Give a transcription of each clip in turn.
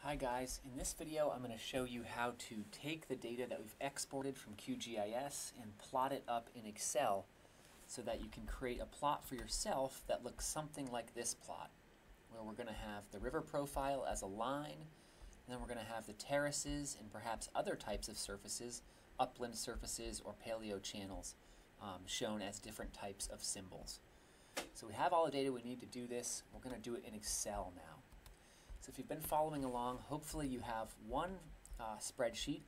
Hi guys, in this video I'm going to show you how to take the data that we've exported from QGIS and plot it up in Excel so that you can create a plot for yourself that looks something like this plot, where we're going to have the river profile as a line, and then we're going to have the terraces and perhaps other types of surfaces, upland surfaces or paleo channels, shown as different types of symbols. So we have all the data we need to do this. We're going to do it in Excel now. So if you've been following along, hopefully you have one spreadsheet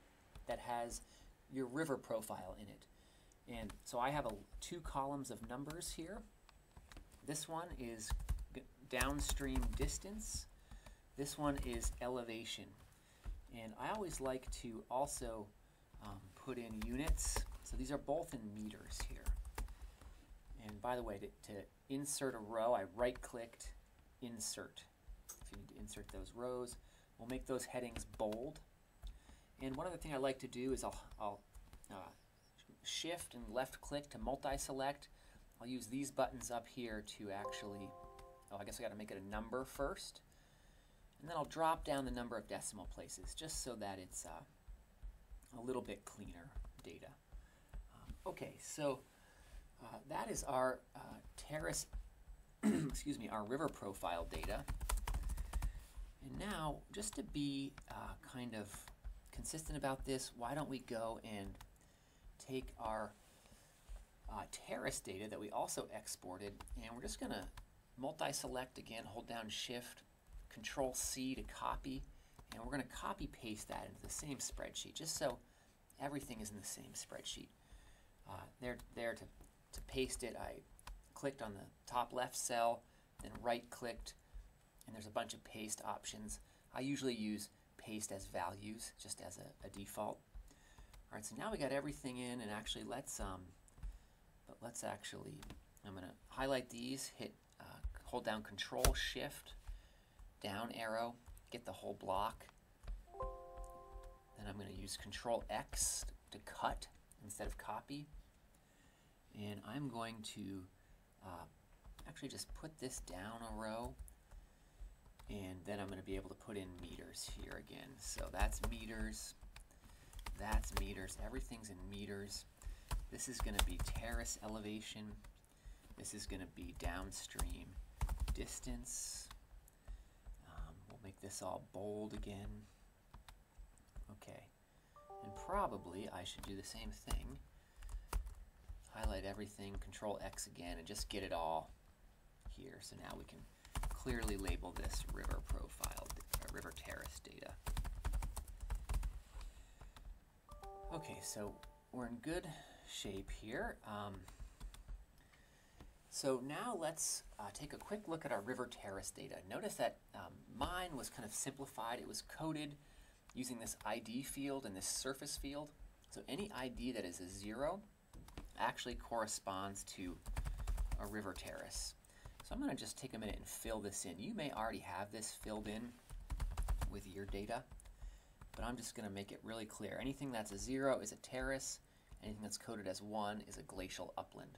that has your river profile in it. And so I have two columns of numbers here. This one is downstream distance. This one is elevation. And I always like to also put in units. So these are both in meters here. And by the way, to insert a row, I right-clicked Insert. If you need to insert those rows, we'll make those headings bold. And one other thing I like to do is I'll shift and left click to multi-select. I'll use these buttons up here to actually, I guess I got to make it a number first. And then I'll drop down the number of decimal places just so that it's a little bit cleaner data. Okay, so that is our terrace, excuse me, our river profile data. And now, just to be kind of consistent about this, why don't we go and take our terrace data that we also exported, and we're just going to multi-select again, hold down Shift, Control C to copy, and we're going to copy paste that into the same spreadsheet, just so everything is in the same spreadsheet. There to paste it, I clicked on the top left cell, then right-clicked, and there's a bunch of paste options. I usually use paste as values, just as a default. All right, so now we got everything in, and actually I'm going to highlight these, hold down Control Shift, down arrow, get the whole block. Then I'm going to use Control X to cut instead of copy. And I'm going to actually just put this down a row. And then I'm going to be able to put in meters here again. So that's meters, everything's in meters. This is going to be terrace elevation. This is going to be downstream distance. We'll make this all bold again. Okay, and probably I should do the same thing. Highlight everything, Control X again, and just get it all here. So now we can clearly label this river profile, river terrace data. Okay, so we're in good shape here. So now let's take a quick look at our river terrace data. Notice that mine was kind of simplified. It was coded using this ID field and this surface field. So any ID that is a 0 actually corresponds to a river terrace. So I'm going to just take a minute and fill this in. You may already have this filled in with your data, but I'm just going to make it really clear. Anything that's a 0 is a terrace. Anything that's coded as 1 is a glacial upland.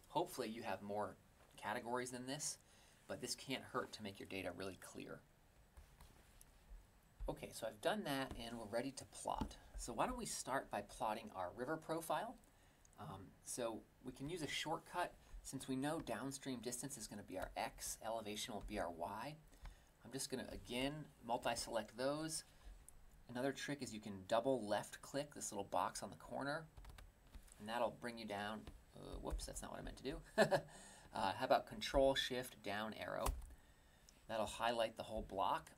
Hopefully you have more categories than this, but this can't hurt to make your data really clear. Okay, so I've done that and we're ready to plot. So why don't we start by plotting our river profile. So we can use a shortcut. Since we know downstream distance is going to be our X, elevation will be our Y. I'm just going to, again, multi-select those. Another trick is you can double left-click this little box on the corner, and that'll bring you down. Whoops, that's not what I meant to do. How about Control-Shift, down arrow? That'll highlight the whole block.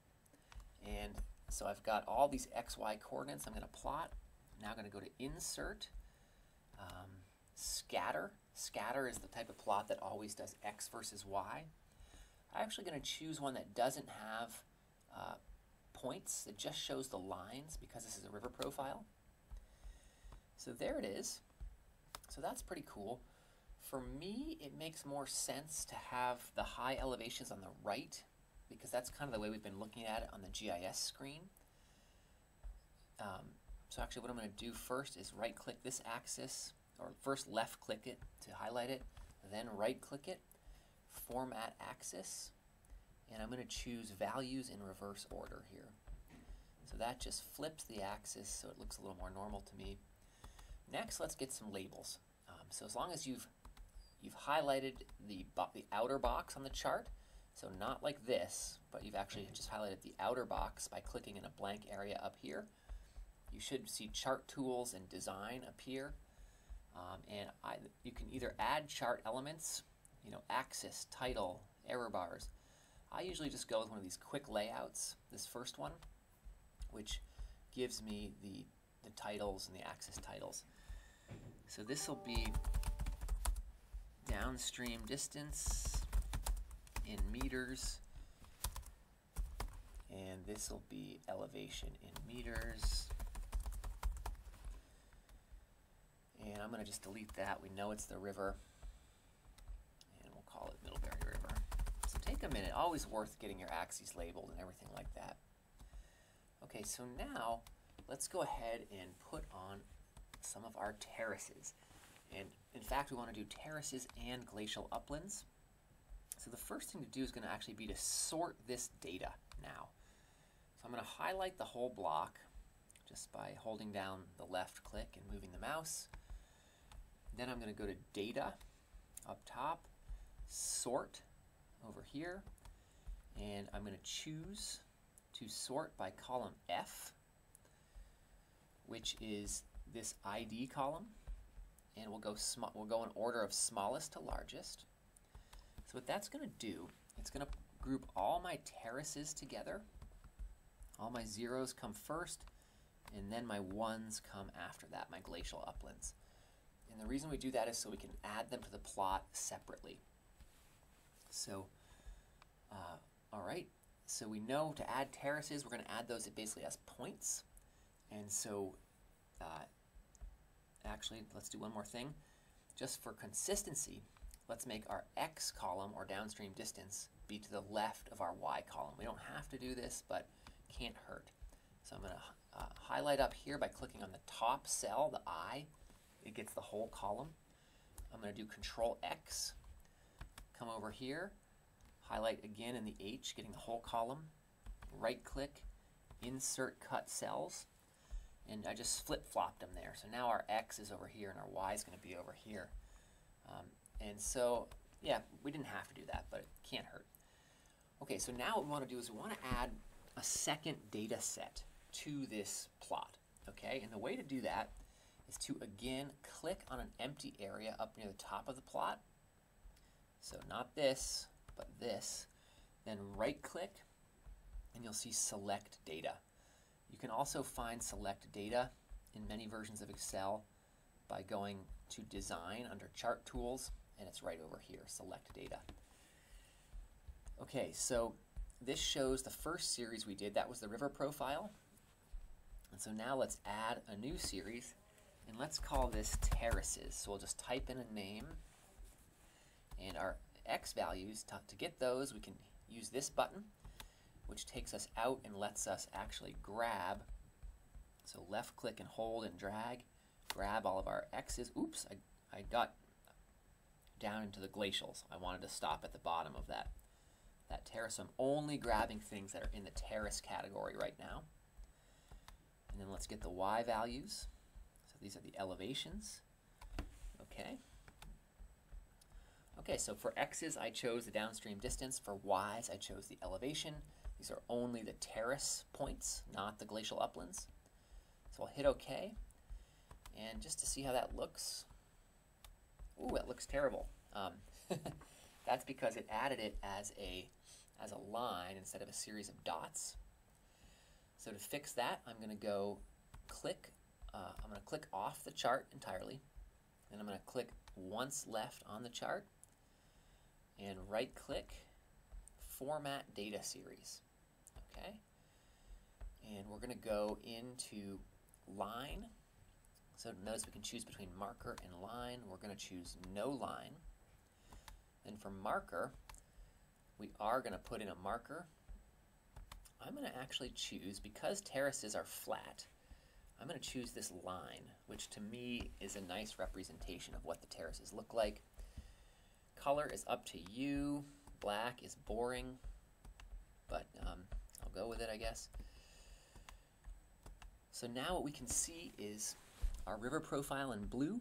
And so I've got all these XY coordinates I'm going to plot. Now I'm going to go to Insert, Scatter. Scatter is the type of plot that always does X versus Y. I'm actually going to choose one that doesn't have points. It just shows the lines because this is a river profile. So there it is. So that's pretty cool. For me, it makes more sense to have the high elevations on the right because that's kind of the way we've been looking at it on the GIS screen. So actually what I'm going to do first is right-click this axis, or first left-click it to highlight it, then right-click it, Format Axis, and I'm going to choose Values in Reverse Order here. So that just flips the axis so it looks a little more normal to me. Next, let's get some labels. So as long as you've highlighted the outer box on the chart, so not like this, but you've actually just highlighted the outer box by clicking in a blank area up here, you should see Chart Tools and Design appear. You can either add chart elements, axis, title, error bars. I usually just go with one of these quick layouts, this first one, which gives me the titles and the axis titles. So this will be downstream distance in meters, and this will be elevation in meters. And I'm going to just delete that. We know it's the river, and we'll call it Middlebury River. So take a minute. Always worth getting your axes labeled and everything like that. Okay, so now let's go ahead and put on some of our terraces. And in fact, we want to do terraces and glacial uplands. So the first thing to do is going to actually be to sort this data now. So I'm going to highlight the whole block just by holding down the left click and moving the mouse. Then I'm going to go to Data up top, Sort over here, and I'm going to choose to sort by column F, which is this ID column, and we'll go in order of smallest to largest. So what that's going to do, it's going to group all my terraces together. All my zeros come first, and then my ones come after that, my glacial uplands. And the reason we do that is so we can add them to the plot separately. So, all right, so we know to add terraces, we're going to add those basically as points. And so, actually, let's do one more thing. Just for consistency, let's make our X column, or downstream distance, be to the left of our Y column. We don't have to do this, but can't hurt. So I'm going to highlight up here by clicking on the top cell, the I. It gets the whole column. I'm going to do Control X, come over here, highlight again in the H, getting the whole column, right click, Insert Cut Cells, and I just flip-flopped them there. So now our X is over here and our Y is going to be over here. And so, yeah, we didn't have to do that, but it can't hurt. Okay, so now what we want to do is we want to add a second data set to this plot, okay? And the way to do that is to, again, click on an empty area up near the top of the plot. So not this, but this. Then right-click, and you'll see Select Data. You can also find Select Data in many versions of Excel by going to Design under Chart Tools, and it's right over here, Select Data. Okay, so this shows the first series we did. That was the river profile. And so now let's add a new series, and let's call this Terraces. So we'll just type in a name, and our X values, to get those, we can use this button, which takes us out and lets us actually grab. So left click and hold and drag, grab all of our X's. Oops, I got down into the glacials. I wanted to stop at the bottom of that terrace. So I'm only grabbing things that are in the terrace category right now. And then let's get the Y values. So these are the elevations. Okay. Okay, so for X's, I chose the downstream distance. For Y's, I chose the elevation. These are only the terrace points, not the glacial uplands. So I'll hit OK. And just to see how that looks, ooh, that looks terrible. That's because it added it as a line instead of a series of dots. So to fix that, I'm going to go click. I'm going to click off the chart entirely, and I'm going to click once left on the chart, and right-click, Format Data Series. Okay, and we're going to go into Line. So notice we can choose between marker and line. We're going to choose no line. Then for marker, we are going to put in a marker. I'm going to actually choose, because terraces are flat, I'm going to choose this line, which to me is a nice representation of what the terraces look like. Color is up to you. Black is boring, but I'll go with it, I guess. So now what we can see is our river profile in blue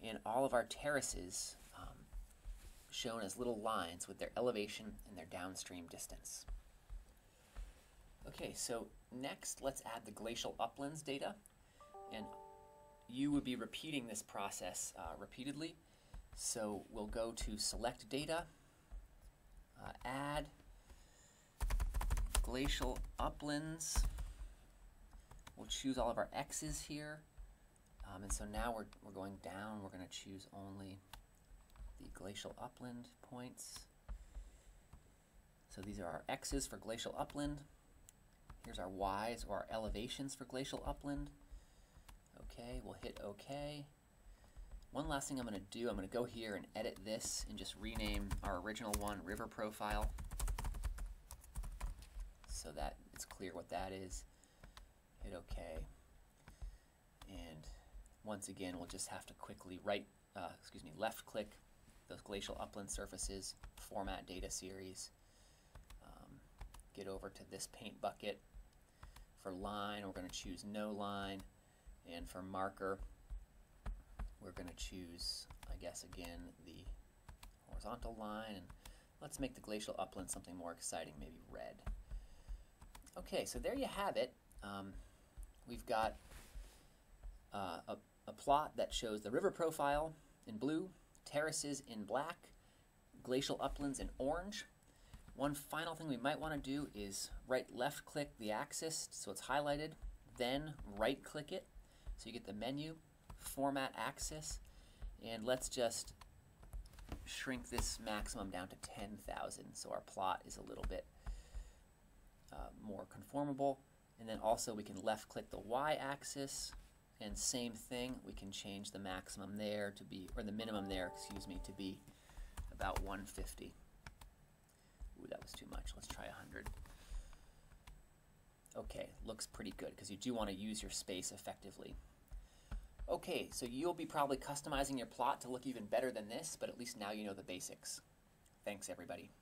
and all of our terraces shown as little lines with their elevation and their downstream distance. Okay, so next let's add the glacial uplands data, and you would be repeating this process repeatedly. So we'll go to select data, add glacial uplands. We'll choose all of our X's here, and so now we're going down. We're going to choose only the glacial upland points. So these are our X's for glacial upland. Here's our Y's, or our elevations for glacial upland. Okay, we'll hit OK. One last thing I'm going to do, I'm going to go here and edit this and just rename our original one River Profile so that it's clear what that is. Hit OK. And once again, we'll just have to quickly left click those glacial upland surfaces, format data series, get over to this paint bucket. For line, we're going to choose no line, and for marker, we're going to choose, I guess, again, the horizontal line, and let's make the glacial upland something more exciting, maybe red. Okay, so there you have it. We've got a plot that shows the river profile in blue, terraces in black, glacial uplands in orange. One final thing we might want to do is left click the axis so it's highlighted, then right click it so you get the menu, format axis, and let's just shrink this maximum down to 10,000 so our plot is a little bit more conformable. And then also we can left click the Y axis, and same thing, we can change the maximum there to be, or the minimum there, excuse me, to be about 150. Ooh, that was too much. Let's try 100. Okay, looks pretty good because you do want to use your space effectively. Okay, so you'll be probably customizing your plot to look even better than this, but at least now you know the basics. Thanks, everybody.